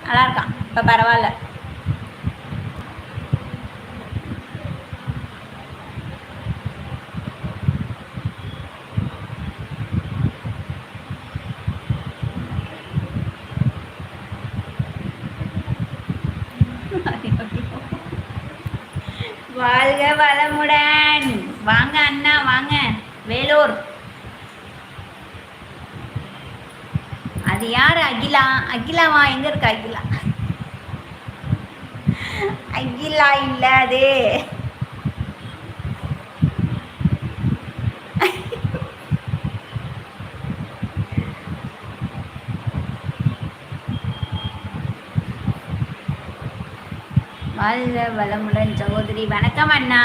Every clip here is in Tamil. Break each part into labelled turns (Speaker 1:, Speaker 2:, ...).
Speaker 1: நல்லா இருக்கான் இப்போ பரவாயில்ல. வாழ்க வளமுடன். வாங்க அண்ணா வாங்க. வேலூர். அது யார்? அகிலா. அகிலாவா? எங்க இருக்கு அகிலா? அகிலா இல்ல அது. வாழ்க வளமுடன் சகோதரி. வணக்கம் அண்ணா.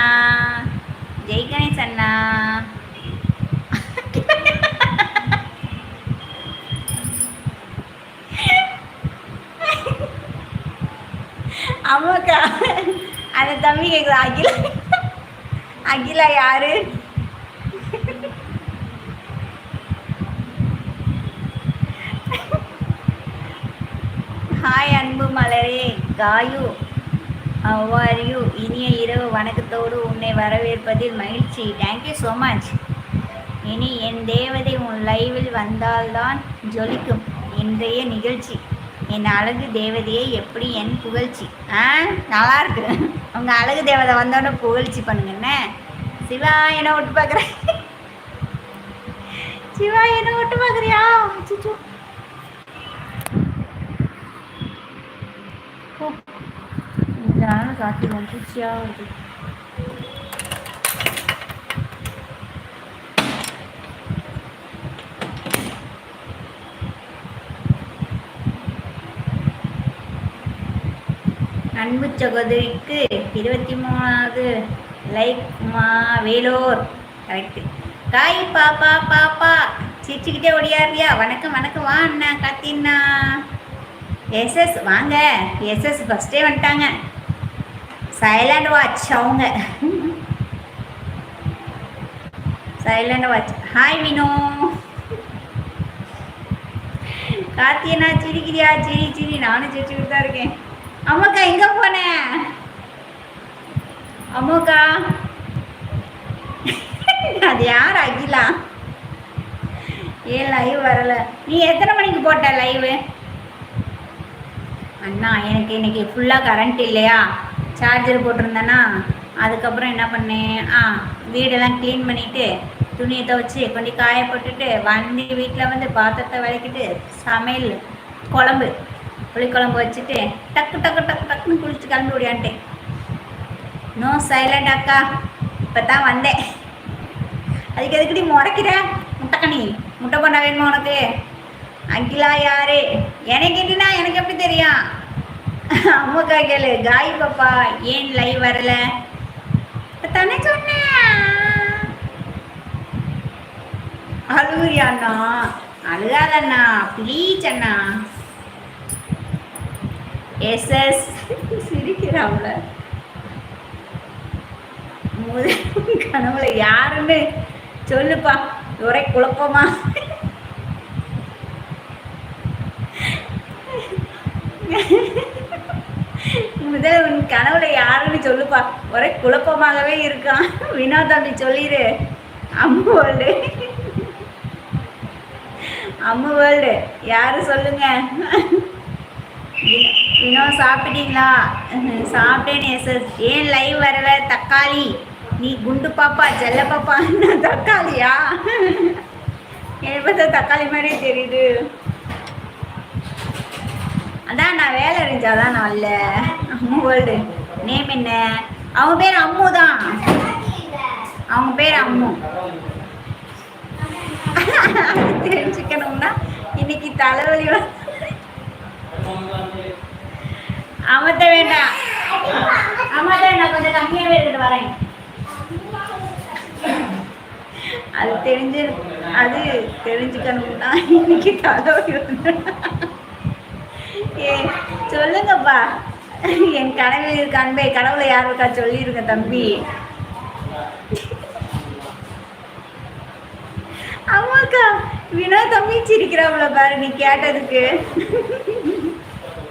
Speaker 1: ஜெய் கணேஷ் அண்ணா. ஆமாக்கா, அந்த தம்பி கேக்குது அகிலா. அகிலா யாரு? ஹாய் அன்பு மலரே. காயு ஹவ் ஆர் யூ? இனிய இரவு வணக்கத்தோடு உன்னை வரவேற்பதில் மகிழ்ச்சி. Thank you so much. இனி என் தேவதை உன் லைவில் வந்தால்தான் ஜொலிக்கும் இன்றைய நிகழ்ச்சி. என் அழகு தேவதையை எப்படி என் புகழ்ச்சி. நல்லா இருக்கு. உங்கள் அழகு தேவதை வந்தோடனே புகழ்ச்சி பண்ணுங்கண்ணே. சிவா என்ன விட்டு பார்க்குறேன். சிவா என்ன விட்டு பார்க்குறியா? இதனால காத்தி பூச்சியாக வருது. அன்பு சகோதரிக்கு 23வது லைக் வேலூர். கரெக்டு. காய் பாப்பா பாப்பா சிரிச்சுக்கிட்டே ஓடியாருயா. வணக்கம் வணக்கம். வா அண்ணா காத்தின்னா. எஸ்எஸ் வாங்க. எஸ்எஸ் ஃபஸ்ட்டே வந்துட்டாங்க. சைலண்ட் வாட்ச் அவங்க. Silent watch. ஹாய் வினோ. காத்தியண்ணா சிரிக்கிறியா? சிரி சிரி. நானும் சிரிச்சுக்கிட்டு தான் இருக்கேன். அம்மாக்கா எங்க போன? அம்மாக்கா அது யார்? அகிலா. ஏன் லைவ் வரல? நீ எத்தனை மணிக்கு போட்ட லைவு? அண்ணா எனக்கு இன்னைக்கு ஃபுல்லாக கரண்ட் இல்லையா, சார்ஜர் போட்டிருந்தேன்னா அதுக்கப்புறம் என்ன பண்ணேன், வீடெல்லாம் க்ளீன் பண்ணிவிட்டு துணியை துவைச்சி கொண்டு காய போட்டுட்டு வந்து வீட்டில் வந்து பாத்திரத்தை விளக்கிட்டு சமையல் குழம்பு புளிக்குழம்பு வச்சுட்டு டக்கு டக்கு டக்கு டக்குன்னு குளிச்சு கிளம்பி ஓடியான்ட்டேன். நோ சைலண்ட் அக்கா. இப்போ தான் வந்தேன். அதுக்கு எதுக்கடி முறைக்கிறேன்? முட்டைக்கணி முட்டை பண்ண வேணுமா உனக்கு? அகிலா யாரு? எனக்கு கேட்டினா எனக்கு எப்படி தெரியும்? அம்மாக்கா கேளு. காய் பாப்பா ஏன் லைவ் வரல? இப்போ தானே சொன்னேன். அழுகுறியா அண்ணா? அழுகாதண்ணா ப்ளீஸ் அண்ணா. எஸ்எஸ் சிரிக்கிறாங்கள. முதல் கனவுல யாருன்னு சொல்லுப்பா. ஒரே குழப்பமா. முதல் உன் கனவுல யாருன்னு சொல்லுப்பா. ஒரே குழப்பமாகவே இருக்கான். வினோ தம்பி சொல்லிடு. அம்மு வேர்ல்டு. அம்மு வேர்ல்டு யாரு சொல்லுங்க. வினோ சாப்பிட்டீங்களா? சாப்பிட்டேன் எஸ்எஸ். ஏன் லைவ் வரல? தக்காளி நீ குண்டு பாப்பா ஜல்ல பாப்பா. தக்காளியா? என்னை பார்த்தா தக்காளி மாதிரியே தெரியுது. அதான் நான் வேலை இருந்துச்சாதான் நான் இல்லை. அம்மு வேர்ல்டு. நேம் என்ன? அவங்க பேர் அம்மு தான். அவங்க பேர் அம்மு. தெரிஞ்சுக்கணும்னா இன்னைக்கு தலைவலி அமர்த்த வேண்டாம். அமர்த்த நான் கொஞ்சம் கம்மியாகவே எடுத்துட்டு வரேன். அது தெரிஞ்சுக்கணும்னா இன்னைக்கு தலைவலி வந்து. சொல்லுங்கப்பா. என் கனவில் இருக்க அன்பே கடவுளை யார் இருக்கா சொல்லிருங்க தம்பி. அம்மாக்கா வினோ தம்பி சிரிக்கிறாங்கள பாரு நீ கேட்டதுக்கு.